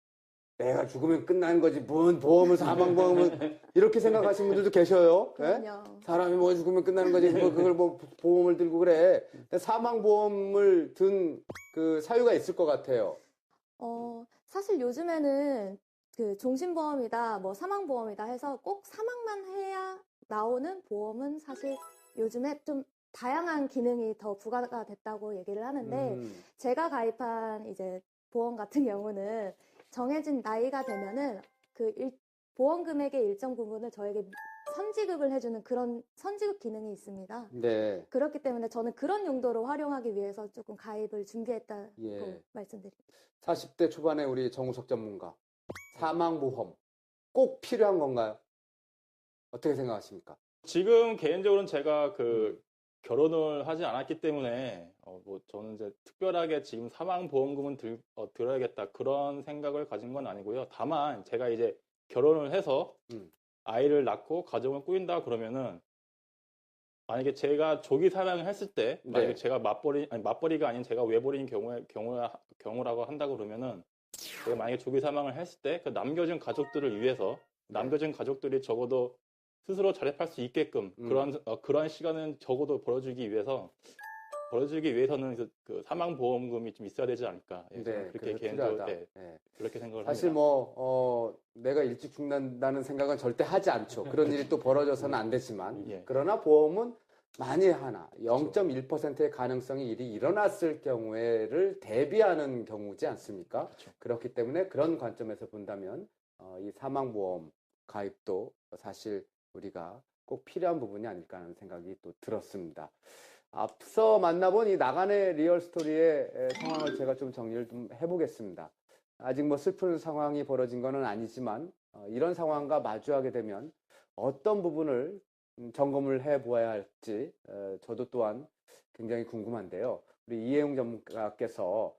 내가 죽으면 끝나는 거지 뭔 보험을 사망보험을 이렇게 생각하시는 분들도 계셔요. 예? 그럼요. 사람이 뭐 죽으면 끝나는 거지 그걸 뭐 보험을 들고 그래. 근데 사망보험을 든 그 사유가 있을 것 같아요. 사실 요즘에는 그 종신보험이다, 뭐 사망보험이다 해서 꼭 사망만 해야 나오는 보험은 사실 요즘에 좀 다양한 기능이 더 부과가 됐다고 얘기를 하는데 제가 가입한 이제 보험 같은 경우는 정해진 나이가 되면은 그 보험 금액의 일정 부분을 저에게 선지급을 해주는 그런 선지급 기능이 있습니다. 네. 그렇기 때문에 저는 그런 용도로 활용하기 위해서 조금 가입을 준비했다고 예. 말씀드립니다. 40대 초반에 우리 정우석 전문가, 사망보험 꼭 필요한 건가요? 어떻게 생각하십니까? 지금 개인적으로는 제가 결혼을 하지 않았기 때문에 뭐 저는 이제 특별하게 지금 사망보험금은 들어야겠다 그런 생각을 가진 건 아니고요. 다만 제가 이제 결혼을 해서 아이를 낳고 가정을 꾸린다 그러면은 만약에 제가 조기 사망을 했을 때 만약에 네. 제가 맞벌이가 아닌 제가 외벌이인 경우라고 한다 그러면은 제가 만약에 조기 사망을 했을 때 그 남겨진 가족들을 위해서 남겨진 가족들이 적어도 스스로 자립할 수 있게끔 그런 시간은 적어도 벌어주기 위해서는 그 사망보험금이 좀 있어야 되지 않을까. 예, 네, 그렇게 그래서 개인적으로 필요하다. 네, 그렇게 생각을 사실 합니다. 내가 일찍 죽는다는 생각은 절대 하지 않죠. 그런 일이 또 벌어져서는 안 되지만 예. 그러나 보험은 만에 하나 0.1%의 가능성이 일이 일어났을 경우에를 대비하는 경우지 않습니까? 그렇죠. 그렇기 때문에 그런 관점에서 본다면 이 사망보험 가입도 사실 우리가 꼭 필요한 부분이 아닐까 하는 생각이 또 들었습니다. 앞서 만나본 이 나간의 리얼 스토리의 상황을 제가 좀 정리를 좀 해보겠습니다. 아직 뭐 슬픈 상황이 벌어진 것은 아니지만 이런 상황과 마주하게 되면 어떤 부분을 점검을 해보아야 할지 저도 또한 굉장히 궁금한데요. 우리 이혜웅 전문가께서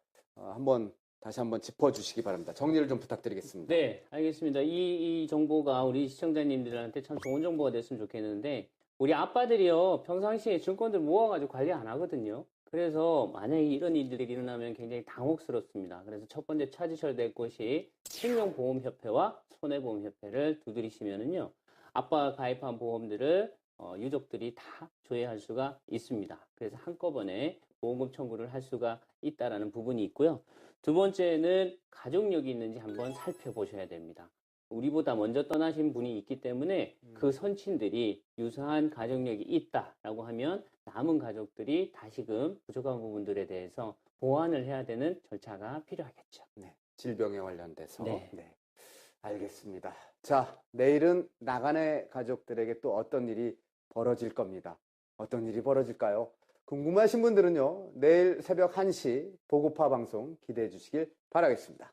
다시 한번 짚어주시기 바랍니다. 정리를 좀 부탁드리겠습니다. 네, 알겠습니다. 이 정보가 우리 시청자님들한테 참 좋은 정보가 됐으면 좋겠는데, 우리 아빠들이요, 평상시에 증권들 모아가지고 관리 안 하거든요. 그래서 만약에 이런 일들이 일어나면 굉장히 당혹스럽습니다. 그래서 첫 번째 찾으셔야 될 곳이 생명보험협회와 손해보험협회를 두드리시면은요, 아빠가 가입한 보험들을 유족들이 다 조회할 수가 있습니다. 그래서 한꺼번에 보험금 청구를 할 수가 있다라는 부분이 있고요. 두 번째는 가족력이 있는지 한번 살펴보셔야 됩니다. 우리보다 먼저 떠나신 분이 있기 때문에 그 선친들이 유사한 가족력이 있다라고 하면 남은 가족들이 다시금 부족한 부분들에 대해서 보완을 해야 되는 절차가 필요하겠죠. 네, 질병에 관련돼서. 네. 네, 알겠습니다. 자, 내일은 나간의 가족들에게 또 어떤 일이 벌어질 겁니다. 어떤 일이 벌어질까요? 궁금하신 분들은요, 내일 새벽 1시 보고파 방송 기대해 주시길 바라겠습니다.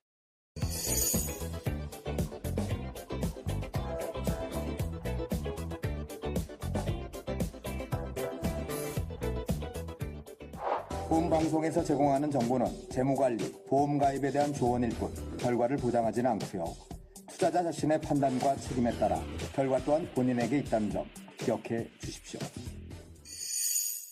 본 방송에서 제공하는 정보는 재무관리, 보험가입에 대한 조언일 뿐 결과를 보장하지는 않고요. 투자자 자신의 판단과 책임에 따라 결과 또한 본인에게 있다는 점 기억해 주십시오.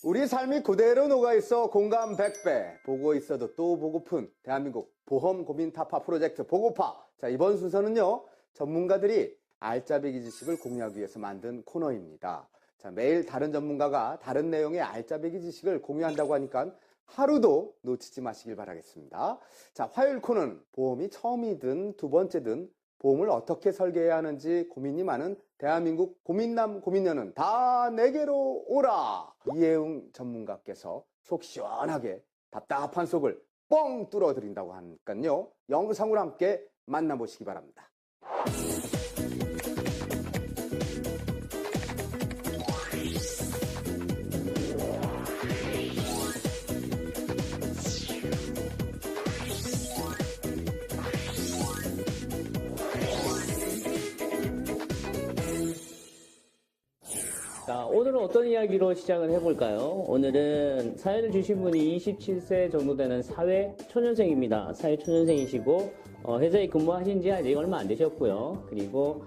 우리 삶이 그대로 녹아있어 공감 100배, 보고 있어도 또 보고픈 대한민국 보험 고민 타파 프로젝트 보고파. 자, 이번 순서는요, 전문가들이 알짜배기 지식을 공유하기 위해서 만든 코너입니다. 자, 매일 다른 전문가가 다른 내용의 알짜배기 지식을 공유한다고 하니까 하루도 놓치지 마시길 바라겠습니다. 자, 화요일 코너는 보험이 처음이든 두 번째든 보험을 어떻게 설계해야 하는지 고민이 많은 대한민국 고민남 고민녀는 다 내게로 오라. 이혜웅 전문가께서 속 시원하게 답답한 속을 뻥 뚫어드린다고 하니까요, 영상으로 함께 만나보시기 바랍니다. 자, 오늘은 어떤 이야기로 시작을 해볼까요? 오늘은 사연을 주신 분이 27세 정도 되는 사회초년생입니다. 사회초년생이시고 회사에 근무하신 지 아직 얼마 안 되셨고요. 그리고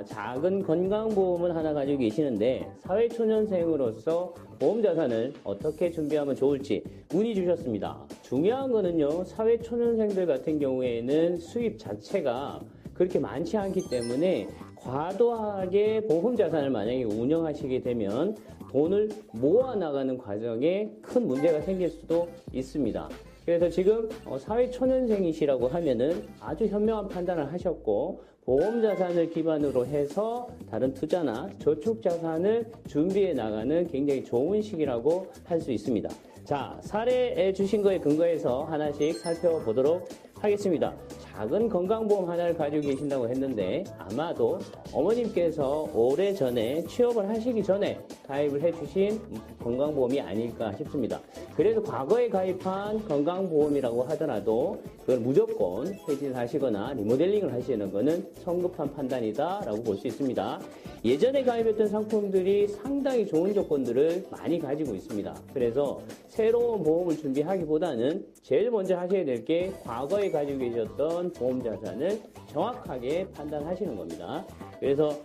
작은 건강보험을 하나 가지고 계시는데 사회초년생으로서 보험자산을 어떻게 준비하면 좋을지 문의 주셨습니다. 중요한 거는요, 사회초년생들 같은 경우에는 수입 자체가 그렇게 많지 않기 때문에 과도하게 보험자산을 만약에 운영하시게 되면 돈을 모아나가는 과정에 큰 문제가 생길 수도 있습니다. 그래서 지금 사회초년생이시라고 하면은 아주 현명한 판단을 하셨고, 보험자산을 기반으로 해서 다른 투자나 저축자산을 준비해 나가는 굉장히 좋은 시기라고 할 수 있습니다. 자, 사례해 주신 거에 근거해서 하나씩 살펴보도록 하겠습니다. 작은 건강보험 하나를 가지고 계신다고 했는데 아마도 어머님께서 오래전에 취업을 하시기 전에 가입을 해주신 건강보험이 아닐까 싶습니다. 그래서 과거에 가입한 건강보험이라고 하더라도 그걸 무조건 폐지하시거나 리모델링을 하시는 것은 성급한 판단이다라고 볼 수 있습니다. 예전에 가입했던 상품들이 상당히 좋은 조건들을 많이 가지고 있습니다. 그래서 새로운 보험을 준비하기보다는 제일 먼저 하셔야 될 게 과거에 가지고 계셨던 보험 자산을 정확하게 판단하시는 겁니다. 그래서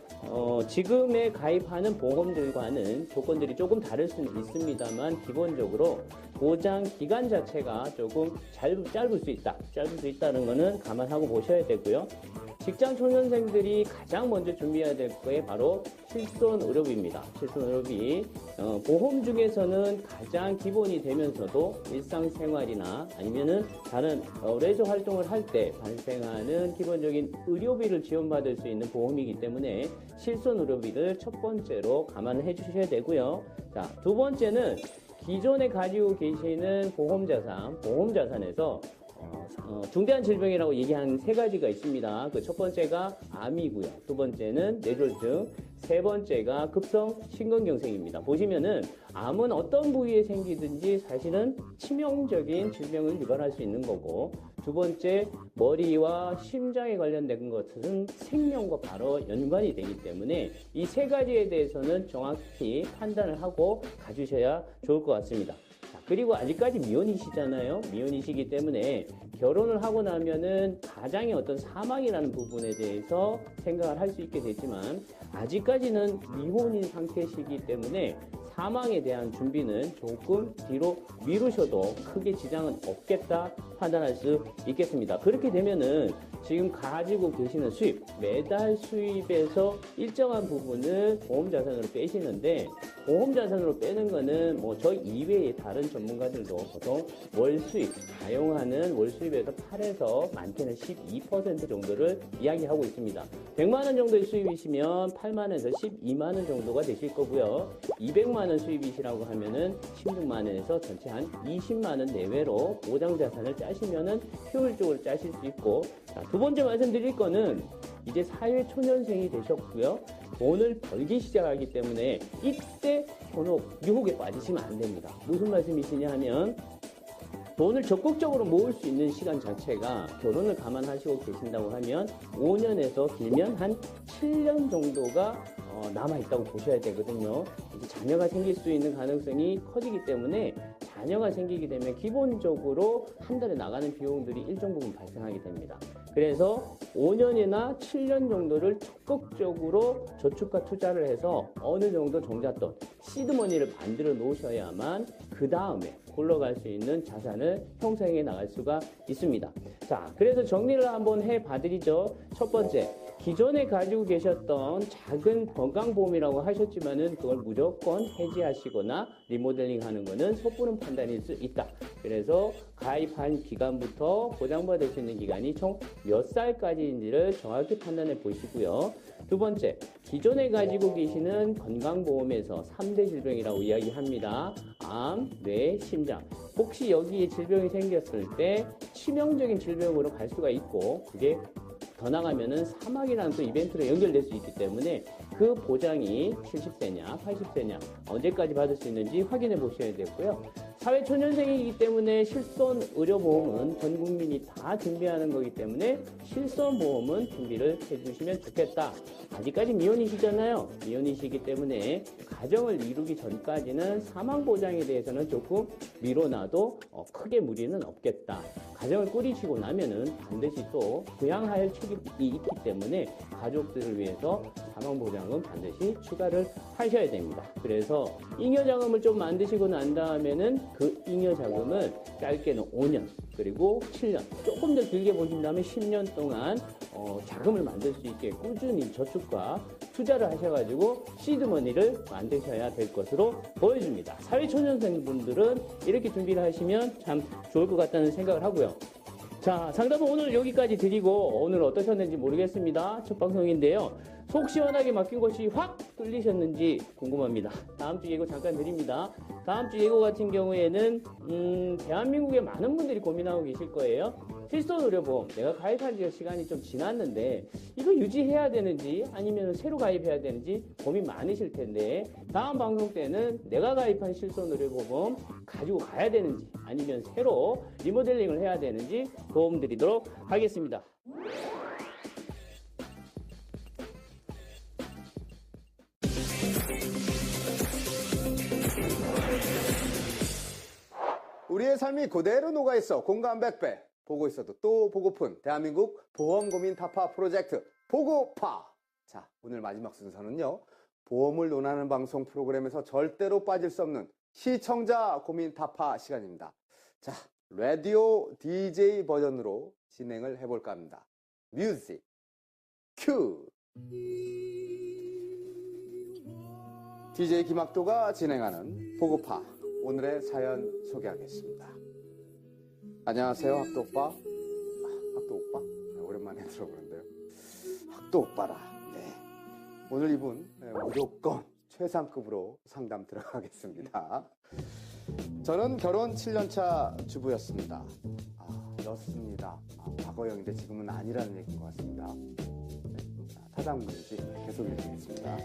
지금에 가입하는 보험들과는 조건들이 조금 다를 수는 있습니다만 기본적으로 보장 기간 자체가 조금 짧을 수 있다는 것은 감안하고 보셔야 되고요. 직장 초년생들이 가장 먼저 준비해야 될 게 바로 실손 의료비입니다. 실손 의료비 보험 중에서는 가장 기본이 되면서도 일상생활이나 아니면은 다른 레저 활동을 할 때 발생하는 기본적인 의료비를 지원받을 수 있는 보험이기 때문에 실손 의료비를 첫 번째로 감안해 주셔야 되고요. 자, 두 번째는 기존에 가지고 계시는 보험 자산에서 중대한 질병이라고 얘기하는 세 가지가 있습니다. 그 첫 번째가 암이고요. 두 번째는 뇌졸중, 세 번째가 급성 심근경색입니다. 보시면은 암은 어떤 부위에 생기든지 사실은 치명적인 질병을 유발할 수 있는 거고, 두 번째 머리와 심장에 관련된 것은 생명과 바로 연관이 되기 때문에 이 세 가지에 대해서는 정확히 판단을 하고 가주셔야 좋을 것 같습니다. 그리고 아직까지 미혼이시잖아요. 미혼이시기 때문에 결혼을 하고 나면은 가장의 어떤 사망이라는 부분에 대해서 생각을 할 수 있게 되지만 아직까지는 미혼인 상태시기 때문에 사망에 대한 준비는 조금 뒤로 미루셔도 크게 지장은 없겠다 판단할 수 있겠습니다. 그렇게 되면은 지금 가지고 계시는 수입, 매달 수입에서 일정한 부분을 보험자산으로 빼시는데, 보험자산으로 빼는 거는 뭐 저 이외의 다른 전문가들도 보통 월 수입, 가용하는 월 수입에서 8에서 많게는 12% 정도를 이야기하고 있습니다. 100만 원 정도의 수입이시면 8만 원에서 12만 원 정도가 되실 거고요. 200만 원 수입이시라고 하면은 16만 원에서 전체 한 20만 원 내외로 보장자산을 짜시면은 효율적으로 짜실 수 있고, 자, 두 번째 말씀드릴 거는 이제 사회초년생이 되셨고요. 돈을 벌기 시작하기 때문에 이때 현혹, 유혹에 빠지시면 안 됩니다. 무슨 말씀이시냐 하면 돈을 적극적으로 모을 수 있는 시간 자체가 결혼을 감안하시고 계신다고 하면 5년에서 길면 한 7년 정도가 남아있다고 보셔야 되거든요. 이제 자녀가 생길 수 있는 가능성이 커지기 때문에 자녀가 생기게 되면 기본적으로 한 달에 나가는 비용들이 일정 부분 발생하게 됩니다. 그래서 5년이나 7년 정도를 적극적으로 저축과 투자를 해서 어느 정도 종잣돈, 시드머니를 만들어 놓으셔야만 그 다음에 굴러갈 수 있는 자산을 형성해 나갈 수가 있습니다. 자, 그래서 정리를 한번 해 봐드리죠. 첫 번째, 기존에 가지고 계셨던 작은 건강보험이라고 하셨지만은 그걸 무조건 해지하시거나 리모델링 하는 거는 섣부른 판단일 수 있다. 그래서 가입한 기간부터 보장받을 수 있는 기간이 총 몇 살까지인지를 정확히 판단해 보시고요. 두 번째, 기존에 가지고 계시는 건강보험에서 3대 질병이라고 이야기합니다. 암, 뇌, 심장. 혹시 여기에 질병이 생겼을 때 치명적인 질병으로 갈 수가 있고, 그게 더 나가면은 사망이라는 또 이벤트로 연결될 수 있기 때문에 그 보장이 70세냐 80세냐 언제까지 받을 수 있는지 확인해 보셔야 되고요. 사회초년생이기 때문에 실손 의료보험은 전 국민이 다 준비하는 거기 때문에 실손보험은 준비를 해주시면 좋겠다. 아직까지 미혼이시잖아요. 미혼이시기 때문에 가정을 이루기 전까지는 사망보장에 대해서는 조금 미뤄놔도 크게 무리는 없겠다. 가정을 꾸리시고 나면은 반드시 또 부양할 책임이 있기 때문에 가족들을 위해서 사망보장은 반드시 추가를 하셔야 됩니다. 그래서 잉여자금을 좀 만드시고 난 다음에는 그 잉여자금을 짧게는 5년 그리고 7년 조금 더 길게 보신다면 10년 동안 자금을 만들 수 있게 꾸준히 저축과 투자를 하셔가지고 시드머니를 만드셔야 될 것으로 보여집니다. 사회초년생분들은 이렇게 준비를 하시면 참 좋을 것 같다는 생각을 하고요. 자, 상담은 오늘 여기까지 드리고 오늘 어떠셨는지 모르겠습니다. 첫 방송인데요. 속 시원하게 맡긴 것이 확 뚫리셨는지 궁금합니다. 다음 주 예고 잠깐 드립니다. 다음 주 예고 같은 경우에는 대한민국에 많은 분들이 고민하고 계실 거예요. 실손의료보험 내가 가입한 지가 시간이 좀 지났는데 이거 유지해야 되는지 아니면 새로 가입해야 되는지 고민 많으실 텐데 다음 방송 때는 내가 가입한 실손의료보험 가지고 가야 되는지 아니면 새로 리모델링을 해야 되는지 도움 드리도록 하겠습니다. 우리의 삶이 그대로 녹아있어 공감 100배 보고 있어도 또 보고픈 대한민국 보험 고민 타파 프로젝트 보고파. 자, 오늘 마지막 순서는요, 보험을 논하는 방송 프로그램에서 절대로 빠질 수 없는 시청자 고민 타파 시간입니다. 자, 라디오 DJ 버전으로 진행을 해볼까 합니다. 뮤직 큐. DJ 김학도가 진행하는 보고파, 오늘의 사연 소개하겠습니다. 안녕하세요, 학도 오빠. 학도 오빠? 네, 오랜만에 들어보는데요. 학도 오빠라. 네. 오늘 이분 무조건 최상급으로 상담 들어가겠습니다. 저는 결혼 7년차 주부였습니다. 였습니다. 과거형인데 지금은 아니라는 얘기인 것 같습니다. 네. 타당문이지. 계속 읽겠습니다.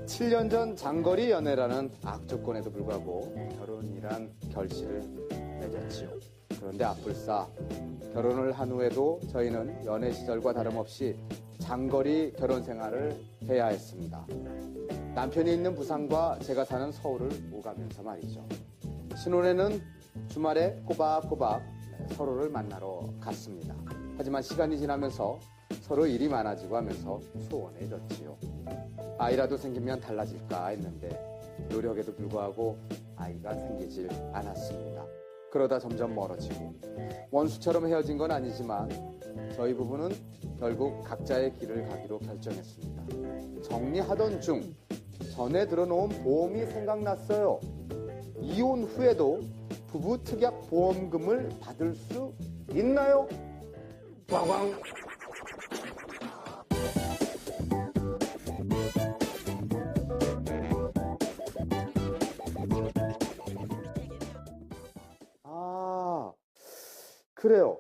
7년 전 장거리 연애라는 악조건에도 불구하고 결혼이란 결실을 맺었지요. 그런데 앞불싸 결혼을 한 후에도 저희는 연애 시절과 다름없이 장거리 결혼 생활을 해야 했습니다. 남편이 있는 부산과 제가 사는 서울을 오가면서 말이죠. 신혼에는 주말에 꼬박꼬박 서로를 만나러 갔습니다. 하지만 시간이 지나면서 서로 일이 많아지고 하면서 소원해졌지요. 아이라도 생기면 달라질까 했는데 노력에도 불구하고 아이가 생기질 않았습니다. 그러다 점점 멀어지고 원수처럼 헤어진 건 아니지만 저희 부부는 결국 각자의 길을 가기로 결정했습니다. 정리하던 중 전에 들어놓은 보험이 생각났어요. 이혼 후에도 부부 특약 보험금을 받을 수 있나요? 빠광. 그래요.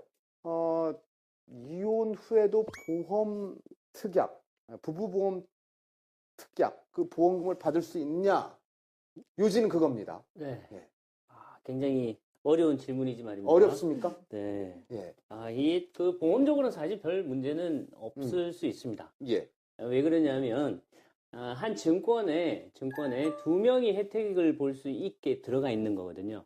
이혼 후에도 보험 특약, 부부보험 특약, 그 보험금을 받을 수 있냐? 요지는 그겁니다. 네. 예. 굉장히 어려운 질문이지 말입니다. 어렵습니까? 네. 예. 그 보험적으로는 사실 별 문제는 없을 수 있습니다. 예. 왜 그러냐면, 한 증권에 두 명이 혜택을 볼 수 있게 들어가 있는 거거든요.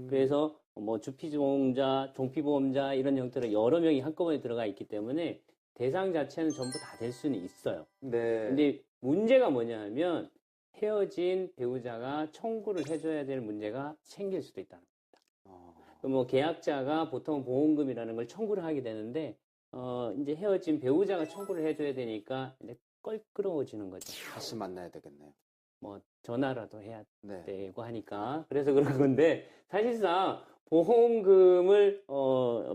그래서 뭐 주피보험자, 종피보험자 이런 형태로 여러 명이 한꺼번에 들어가 있기 때문에 대상 자체는 전부 다 될 수는 있어요. 네. 근데 문제가 뭐냐 하면 헤어진 배우자가 청구를 해줘야 될 문제가 생길 수도 있다는 겁니다. 뭐 계약자가 보통 보험금이라는 걸 청구를 하게 되는데 이제 헤어진 배우자가 청구를 해줘야 되니까 이제 껄끄러워지는 거죠. 다시 만나야 되겠네요. 뭐 전화라도 해야 네. 되고 하니까 그래서 그런 건데 사실상 보험금을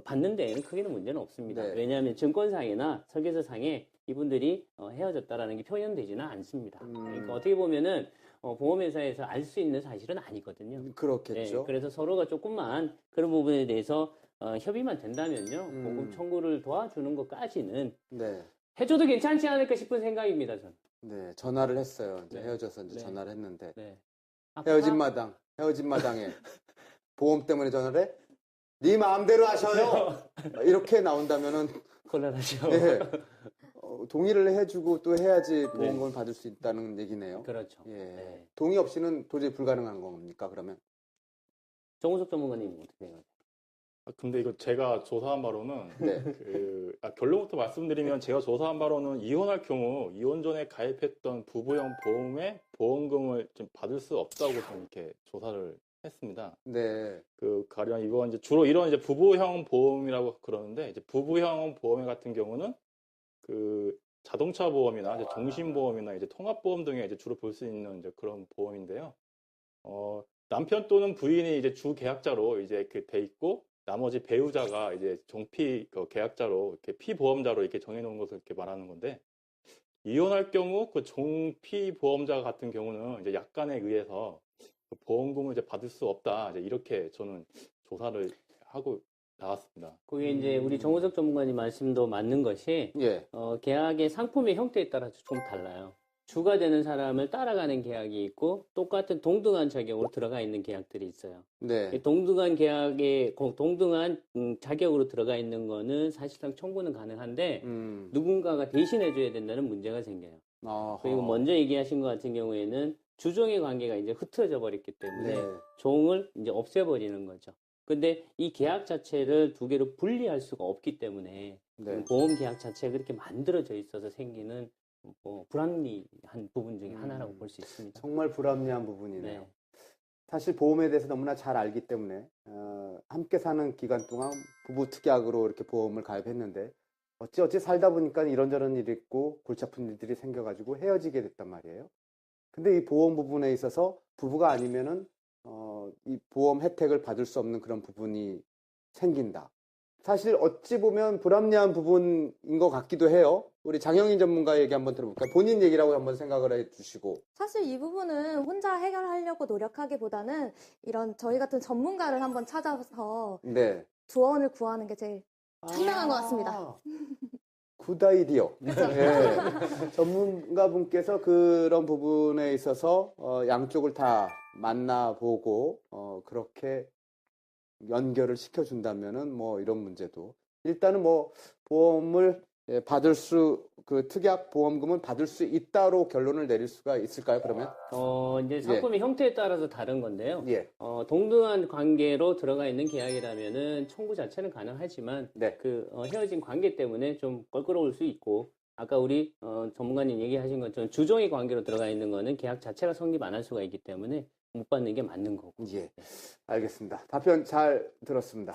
받는 데에는 크게는 문제는 없습니다. 네. 왜냐하면 증권상이나 설계서상에 이분들이 헤어졌다라는 게 표현되지는 않습니다. 그러니까 어떻게 보면은 보험회사에서 알 수 있는 사실은 아니거든요. 그렇겠죠. 네, 그래서 서로가 조금만 그런 부분에 대해서 협의만 된다면요, 보험 청구를 도와주는 것까지는 네. 해줘도 괜찮지 않을까 싶은 생각입니다, 저는. 네. 전화를 했어요. 이제 네. 헤어져서 이제 네. 전화를 했는데 네. 헤어진 마당에 보험 때문에 전화를 해? 네 마음대로 하셔요. 이렇게 나온다면은 곤란하죠. 네. 동의를 해주고 또 해야지 보험금을 받을 수 있다는 얘기네요. 그렇죠. 예. 네. 동의 없이는 도저히 불가능한 겁니까, 그러면? 정우석 전문가님 어떻게 생각하세요? 근데 이거 제가 조사한 바로는 네. 결론부터 말씀드리면 제가 조사한 바로는 이혼할 경우 이혼 전에 가입했던 부부형 보험에 보험금을 좀 받을 수 없다고 저는 이렇게 조사를 했습니다. 네. 가령 이거 이제 주로 이런 이제 부부형 보험이라고 그러는데 이제 부부형 보험 같은 경우는 자동차 보험이나 이제 종신보험이나 이제 통합보험 등에 이제 주로 볼 수 있는 이제 그런 보험인데요. 남편 또는 부인이 이제 주 계약자로 이제 돼 있고 나머지 배우자가 이제 종피 계약자로 이렇게 피보험자로 이렇게 정해놓은 것을 이렇게 말하는 건데 이혼할 경우 그 종피 보험자 같은 경우는 이제 약관에 의해서 그 보험금을 이제 받을 수 없다. 이제 이렇게 저는 조사를 하고 나왔습니다. 그게 이제 우리 정우석 전문가님 말씀도 맞는 것이 예. 계약의 상품의 형태에 따라서 좀 달라요. 주가 되는 사람을 따라가는 계약이 있고 똑같은 동등한 자격으로 들어가 있는 계약들이 있어요. 네. 이 동등한 계약에 동등한 자격으로 들어가 있는 거는 사실상 청구는 가능한데 누군가가 대신해줘야 된다는 문제가 생겨요. 어허. 그리고 먼저 얘기하신 것 같은 경우에는 주종의 관계가 이제 흩어져 버렸기 때문에 네. 종을 이제 없애버리는 거죠. 근데 이 계약 자체를 두 개로 분리할 수가 없기 때문에 네. 보험 계약 자체가 그렇게 만들어져 있어서 생기는 불합리한 부분 중에 하나라고 볼 수 있습니다. 정말 불합리한 부분이네요. 네. 사실 보험에 대해서 너무나 잘 알기 때문에 함께 사는 기간 동안 부부 특약으로 이렇게 보험을 가입했는데 어찌 살다 보니까 이런저런 일이 있고 골치 아픈 일들이 생겨가지고 헤어지게 됐단 말이에요. 근데 이 보험 부분에 있어서 부부가 아니면은 이 보험 혜택을 받을 수 없는 그런 부분이 생긴다. 사실 어찌 보면 불합리한 부분인 것 같기도 해요. 우리 장영인 전문가 얘기 한번 들어볼까요? 본인 얘기라고 한번 생각을 해주시고. 사실 이 부분은 혼자 해결하려고 노력하기보다는 이런 저희 같은 전문가를 한번 찾아서 네. 조언을 구하는 게 제일 현명한 것 같습니다. 굿 아이디어. 네. 전문가분께서 그런 부분에 있어서 양쪽을 다 만나보고 그렇게 연결을 시켜준다면은 뭐 이런 문제도 일단은 뭐 보험을 받을 그 특약 보험금은 받을 수 있다로 결론을 내릴 수가 있을까요? 그러면? 이제 상품의 형태에 따라서 다른 건데요. 예. 동등한 관계로 들어가 있는 계약이라면은 청구 자체는 가능하지만 네. 그 헤어진 관계 때문에 좀 껄끄러울 수 있고 아까 우리 전문가님 얘기하신 것처럼 주종의 관계로 들어가 있는 거는 계약 자체가 성립 안 할 수가 있기 때문에 못 받는 게 맞는 거고. 예. 알겠습니다. 답변 잘 들었습니다.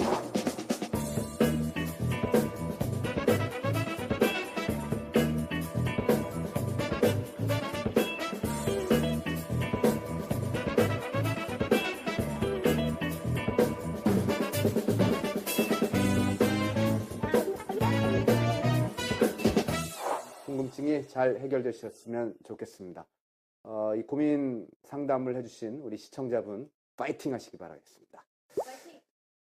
궁금증이 잘 해결되셨으면 좋겠습니다. 이 고민 상담을 해주신 우리 시청자분 파이팅 하시기 바라겠습니다.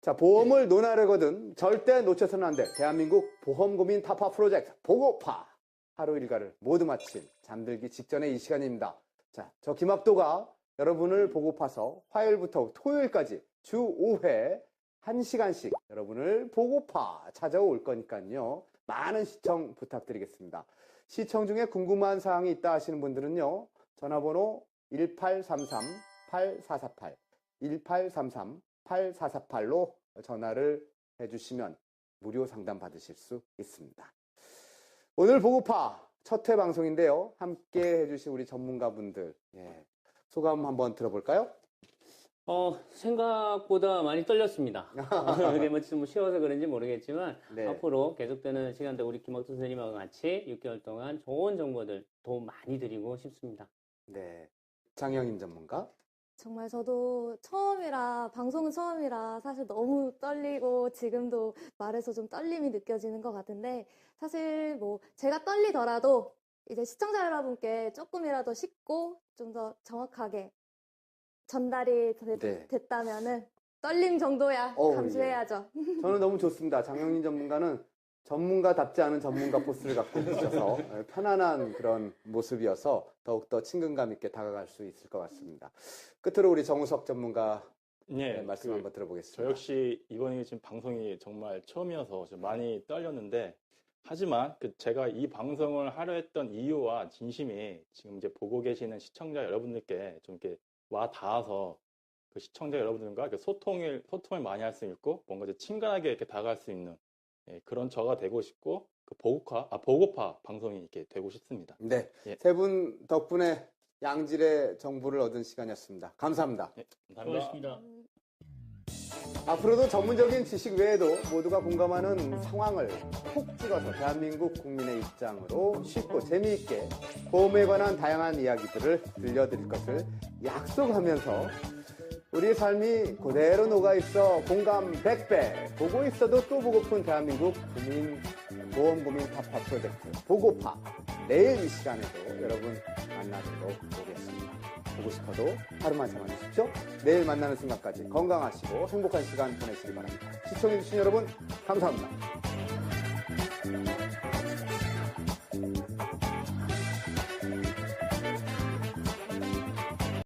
자, 보험을 논하려거든 절대 놓쳐서는 안 돼. 대한민국 보험 고민 타파 프로젝트 보고파 하루 일과를 모두 마친 잠들기 직전의 이 시간입니다. 자, 저 김학도가 여러분을 보고파서 화요일부터 토요일까지 주 5회 1시간씩 여러분을 보고파 찾아올 거니까요. 많은 시청 부탁드리겠습니다. 시청 중에 궁금한 사항이 있다 하시는 분들은요. 전화번호 1833-8448, 1833-8448로 전화를 해주시면 무료 상담 받으실 수 있습니다. 오늘 보고파 첫 회 방송인데요. 함께 해주신 우리 전문가분들 소감 한번 들어볼까요? 생각보다 많이 떨렸습니다. 그게 뭐 쉬워서 그런지 모르겠지만 네. 앞으로 계속되는 시간대 우리 김학도 선생님하고 같이 6개월 동안 좋은 정보들 도움 많이 드리고 싶습니다. 네. 장영인 전문가. 정말 저도 방송은 처음이라 사실 너무 떨리고 지금도 말해서 좀 떨림이 느껴지는 것 같은데 사실 뭐 제가 떨리더라도 이제 시청자 여러분께 조금이라도 쉽고 좀 더 정확하게 전달이 됐다면은 떨림 정도야 감수해야죠. 저는 너무 좋습니다. 장영인 전문가는 전문가답지 않은 전문가 포스를 갖고 있어서 편안한 그런 모습이어서 더욱더 친근감 있게 다가갈 수 있을 것 같습니다. 끝으로 우리 정우석 전문가 말씀 한번 들어보겠습니다. 저 역시 이번에 지금 방송이 정말 처음이어서 좀 많이 떨렸는데 하지만 제가 이 방송을 하려 했던 이유와 진심이 지금 이제 보고 계시는 시청자 여러분들께 좀 이렇게 와 닿아서 그 시청자 여러분들과 소통을 많이 할 수 있고 뭔가 이제 친근하게 이렇게 다가갈 수 있는 그런 저가 되고 싶고 보고파 방송이 이렇게 되고 싶습니다. 네, 예. 세 분 덕분에 양질의 정보를 얻은 시간이었습니다. 감사합니다. 네, 감사합니다. 고맙습니다. 앞으로도 전문적인 지식 외에도 모두가 공감하는 상황을 콕 찍어서 대한민국 국민의 입장으로 쉽고 재미있게 보험에 관한 다양한 이야기들을 들려드릴 것을 약속하면서 우리의 삶이 그대로 녹아있어 공감 100배 보고 있어도 또 보고픈 대한민국 보험 고민 타파 프로젝트 보고파 내일 이 시간에도 여러분 만나도록 하겠습니다. 보고 싶어도 하루만 참아주십시오. 내일 만나는 순간까지 건강하시고 행복한 시간 보내시기 바랍니다. 시청해주신 여러분 감사합니다.